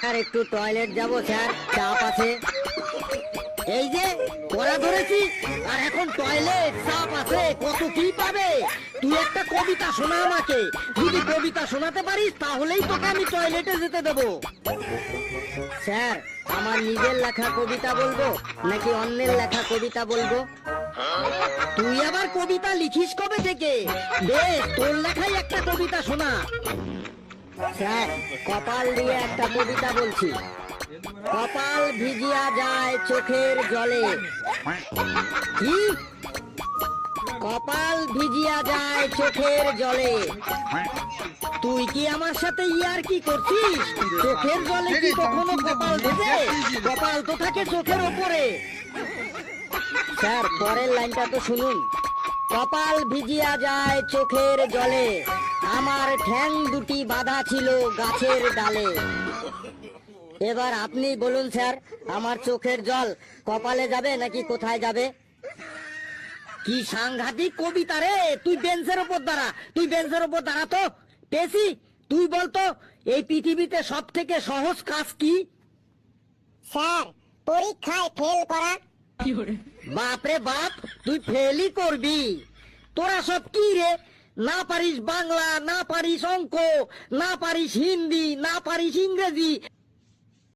আর একটু টয়লেট যাব স্যার, চাপ আছে। এই যে পড়া ধরেছি আর এখন টয়লেট, চাপ আছে, কত কি পাবে। তুই একটা কবিতা শোনা আমাকে, যদি কবিতা শোনাতে পারিস তাহলেই তোকে আমি টয়লেটে যেতে দেবো। স্যার, আমার নিজের লেখা কবিতা বলবো নাকি অন্যের লেখা কবিতা বলবো? তুই আবার কবিতা লিখিস কবে থেকে? বেশ, তোর লেখাই একটা কবিতা শোনা। স্যার, কপাল দিয়ে একটা কবিতা বলছি। কপাল ভিজিয়া যায় চোখের জলে। কি? কপাল ভিজিয়া যায় চোখের জলে। তুই কি আমার সাথে ইয়ার কি করছিস? চোখের জলে কি কখনো কপাল ভেজে? কপাল তো থাকে চোখের ওপরে। স্যার, পরের লাইনটা তো শুনুন। কপাল ভিজিয়া যায় চোখের জলে, আমার ঠ্যাং দুটি বাঁধা ছিল গাছের ডালে। এবার আপনি বলুন স্যার, আমার চোখের জল কপালে যাবে নাকি কোথায় যাবে? কি সাংঘাতিক কবিতা রে! তুই বেঞ্চের ওপর দাঁড়া, তুই বেঞ্চের ওপর দাঁড়া তো। পেশি, তুই বলতো এই পৃথিবীতে সব থেকে সহজ কাজ কি? স্যার, পরীক্ষায় ফেল করা। বাপরে বাপ, তুই ফেলই করবি? তোরা সব কি রে? না পারিস বাংলা, না পারিস অঙ্ক, না পারিস হিন্দি, না পারিস ইংরেজি,